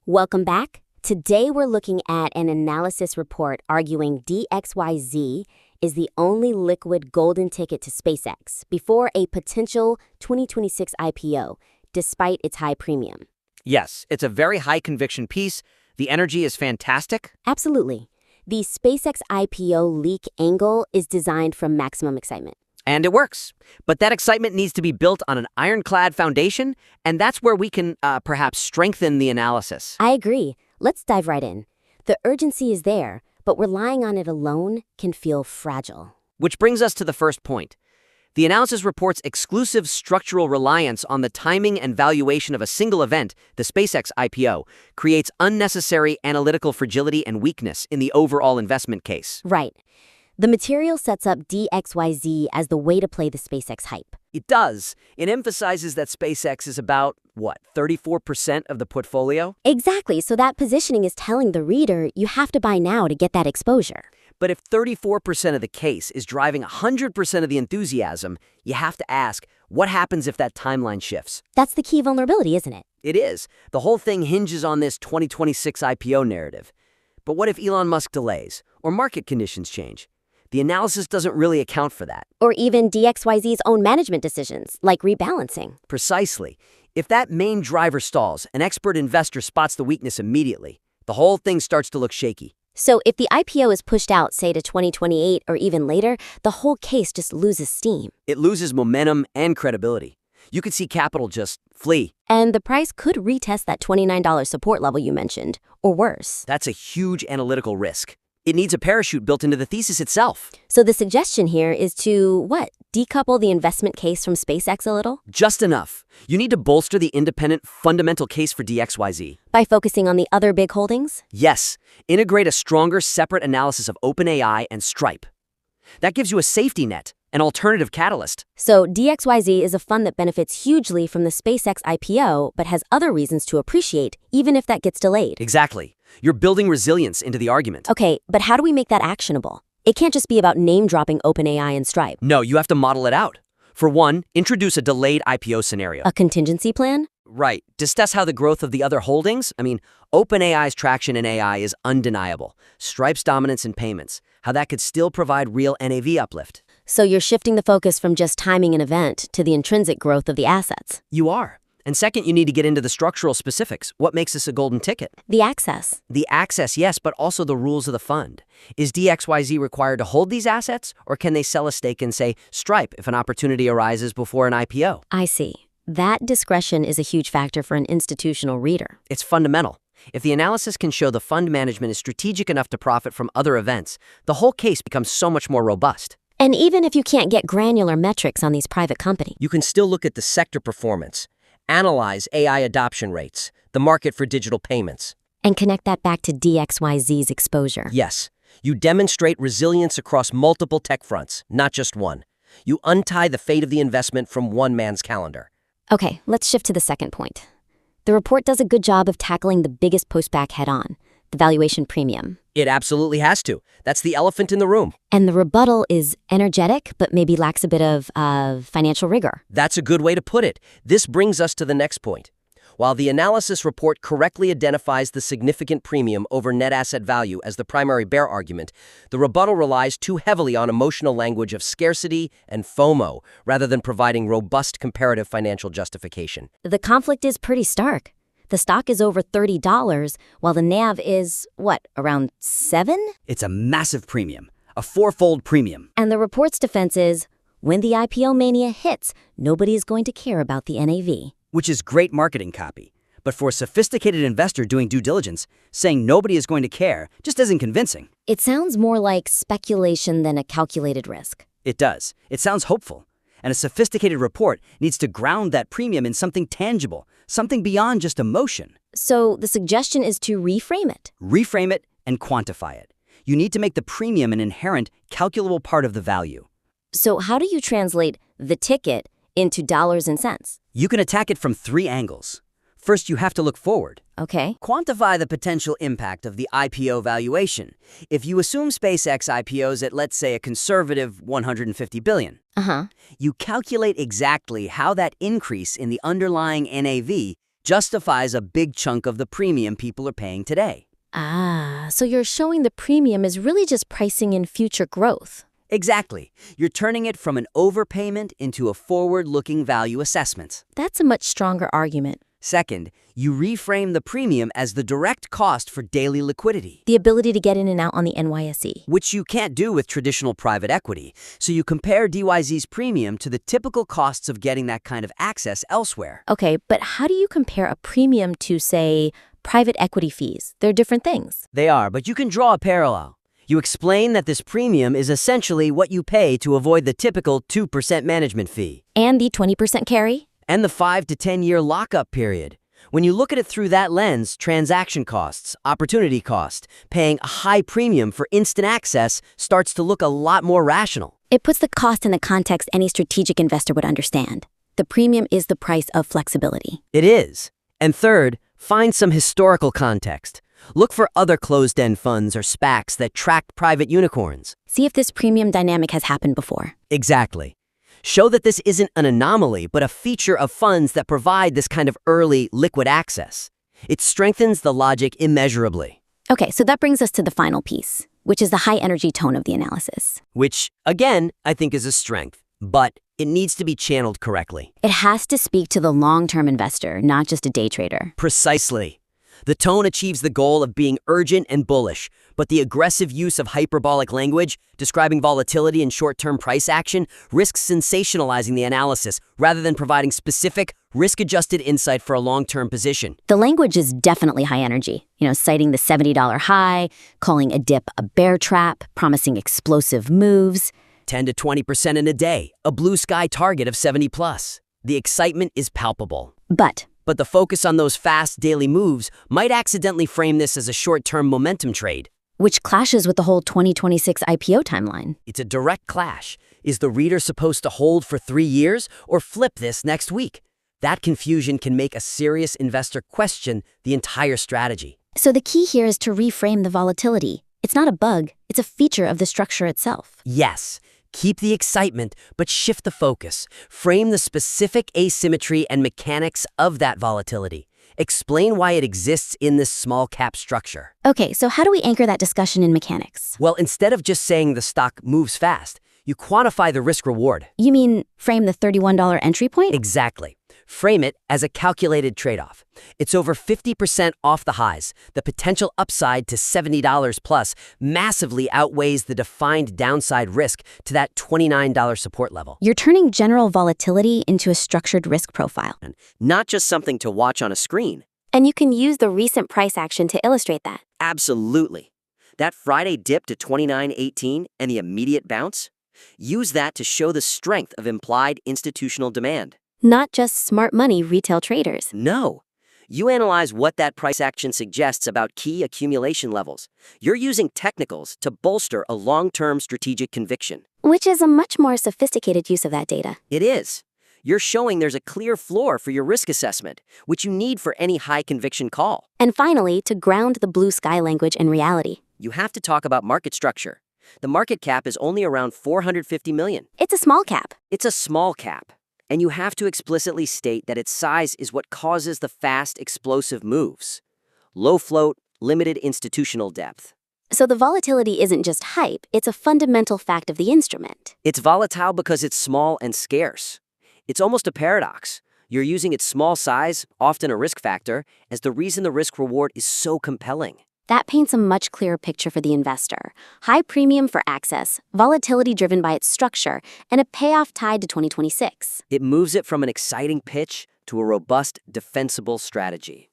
Welcome back. Today we're looking at an analysis report arguing DXYZ is the only liquid golden ticket to SpaceX before a potential 2026 IPO, despite its high premium. Yes, it's a very high-conviction piece. The energy is fantastic. Absolutely. The SpaceX IPO leak angle is designed for maximum excitement. And it works. But that excitement needs to be built on an ironclad foundation, and that's where we can perhaps strengthen the analysis. I agree. Let's dive right in. The urgency is there, but relying on it alone can feel fragile. Which brings us to the first point. The analysis reports exclusive structural reliance on the timing and valuation of a single event, the SpaceX IPO, creates unnecessary analytical fragility and weakness in the overall investment case. Right. The material sets up DXYZ as the way to play the SpaceX hype. It does. It emphasizes that SpaceX is about, 34% of the portfolio? Exactly, so that positioning is telling the reader you have to buy now to get that exposure. But if 34% of the case is driving 100% of the enthusiasm, you have to ask, what happens if that timeline shifts? That's the key vulnerability, isn't it? It is. The whole thing hinges on this 2026 IPO narrative. But what if Elon Musk delays, or market conditions change? The analysis doesn't really account for that. Or even DXYZ's own management decisions, like rebalancing. Precisely. If that main driver stalls, an expert investor spots the weakness immediately. The whole thing starts to look shaky. So if the IPO is pushed out, say, to 2028 or even later, the whole case just loses steam. It loses momentum and credibility. You could see capital just flee. And the price could retest that $29 support level you mentioned, or worse. That's a huge analytical risk. It needs a parachute built into the thesis itself. So the suggestion here is to, decouple the investment case from SpaceX a little? Just enough. You need to bolster the independent, fundamental case for DXYZ. By focusing on the other big holdings? Yes. Integrate a stronger, separate analysis of OpenAI and Stripe. That gives you a safety net, an alternative catalyst. So DXYZ is a fund that benefits hugely from the SpaceX IPO, but has other reasons to appreciate, even if that gets delayed. Exactly. You're building resilience into the argument. Okay, but how do we make that actionable? It can't just be about name-dropping OpenAI and Stripe. No, you have to model it out. For one, introduce a delayed IPO scenario. A contingency plan? Right. Discuss how the growth of the other holdings, OpenAI's traction in AI is undeniable. Stripe's dominance in payments, how that could still provide real NAV uplift. So you're shifting the focus from just timing an event to the intrinsic growth of the assets. You are. And second, you need to get into the structural specifics. What makes this a golden ticket? The access. The access, yes, but also the rules of the fund. Is DXYZ required to hold these assets, or can they sell a stake in, say, Stripe if an opportunity arises before an IPO? I see. That discretion is a huge factor for an institutional reader. It's fundamental. If the analysis can show the fund management is strategic enough to profit from other events, the whole case becomes so much more robust. And even if you can't get granular metrics on these private companies, you can still look at the sector performance, analyze AI adoption rates, the market for digital payments, and connect that back to DXYZ's exposure. Yes. You demonstrate resilience across multiple tech fronts, not just one. You untie the fate of the investment from one man's calendar. Okay, let's shift to the second point. The report does a good job of tackling the biggest postback head-on, the valuation premium. It absolutely has to. That's the elephant in the room. And the rebuttal is energetic, but maybe lacks a bit of financial rigor. That's a good way to put it. This brings us to the next point. While the analysis report correctly identifies the significant premium over net asset value as the primary bear argument, the rebuttal relies too heavily on emotional language of scarcity and FOMO, rather than providing robust comparative financial justification. The conflict is pretty stark. The stock is over $30, while the NAV is, around 7? It's a massive premium, a fourfold premium. And the report's defense is, when the IPO mania hits, nobody is going to care about the NAV. Which is great marketing copy. But for a sophisticated investor doing due diligence, saying nobody is going to care just isn't convincing. It sounds more like speculation than a calculated risk. It does. It sounds hopeful. And a sophisticated report needs to ground that premium in something tangible, something beyond just emotion. So the suggestion is to reframe it. Reframe it and quantify it. You need to make the premium an inherent, calculable part of the value. So how do you translate the ticket into dollars and cents? You can attack it from 3 angles. First, you have to look forward. Okay. Quantify the potential impact of the IPO valuation. If you assume SpaceX IPOs at, let's say, a conservative $150 billion, you calculate exactly how that increase in the underlying NAV justifies a big chunk of the premium people are paying today. Ah, so you're showing the premium is really just pricing in future growth. Exactly. You're turning it from an overpayment into a forward-looking value assessment. That's a much stronger argument. Second, you reframe the premium as the direct cost for daily liquidity, The ability to get in and out on the NYSE. which you can't do with traditional private equity. So you compare DYZ's premium to the typical costs of getting that kind of access elsewhere. Okay, but how do you compare a premium to, say, private equity fees? They're different things. They are, but you can draw a parallel. You explain that this premium is essentially what you pay to avoid the typical 2% management fee And the 20% carry? and the 5 to 10-year lockup period. When you look at it through that lens, transaction costs, opportunity cost, paying a high premium for instant access starts to look a lot more rational. It puts the cost in the context any strategic investor would understand. The premium is the price of flexibility. It is. And third, find some historical context. Look for other closed-end funds or SPACs that track private unicorns. See if this premium dynamic has happened before. Exactly. Show that this isn't an anomaly, but a feature of funds that provide this kind of early, liquid access. It strengthens the logic immeasurably. Okay, so that brings us to the final piece, which is the high-energy tone of the analysis. Which, again, I think is a strength. But it needs to be channeled correctly. It has to speak to the long-term investor, not just a day trader. Precisely. The tone achieves the goal of being urgent and bullish, but the aggressive use of hyperbolic language, describing volatility and short-term price action, risks sensationalizing the analysis rather than providing specific, risk-adjusted insight for a long-term position. The language is definitely high energy, citing the $70 high, calling a dip a bear trap, promising explosive moves. 10 to 20% in a day, a blue sky target of 70 plus. The excitement is palpable. But the focus on those fast daily moves might accidentally frame this as a short-term momentum trade. which clashes with the whole 2026 IPO timeline. It's a direct clash. Is the reader supposed to hold for 3 years or flip this next week? That confusion can make a serious investor question the entire strategy. So the key here is to reframe the volatility. It's not a bug, it's a feature of the structure itself. Yes, keep the excitement, but shift the focus. Frame the specific asymmetry and mechanics of that volatility. Explain why it exists in this small cap structure. Okay, so how do we anchor that discussion in mechanics? Well, instead of just saying the stock moves fast, you quantify the risk reward. You mean frame the $31 entry point? Exactly. Frame it as a calculated trade-off. It's over 50% off the highs. The potential upside to $70 plus massively outweighs the defined downside risk to that $29 support level. You're turning general volatility into a structured risk profile. Not just something to watch on a screen. And you can use the recent price action to illustrate that. Absolutely. That Friday dip to 29.18 and the immediate bounce? Use that to show the strength of implied institutional demand. Not just smart money retail traders. No. You analyze what that price action suggests about key accumulation levels. You're using technicals to bolster a long-term strategic conviction. Which is a much more sophisticated use of that data. It is. You're showing there's a clear floor for your risk assessment, which you need for any high-conviction call. And finally, to ground the blue sky language in reality. You have to talk about market structure. The market cap is only around 450 million. It's a small cap. It's a small cap. And you have to explicitly state that its size is what causes the fast, explosive moves. Low float, limited institutional depth. So the volatility isn't just hype, it's a fundamental fact of the instrument. It's volatile because it's small and scarce. It's almost a paradox. You're using its small size, often a risk factor, as the reason the risk-reward is so compelling. That paints a much clearer picture for the investor. High premium for access, volatility driven by its structure, and a payoff tied to 2026. It moves it from an exciting pitch to a robust, defensible strategy.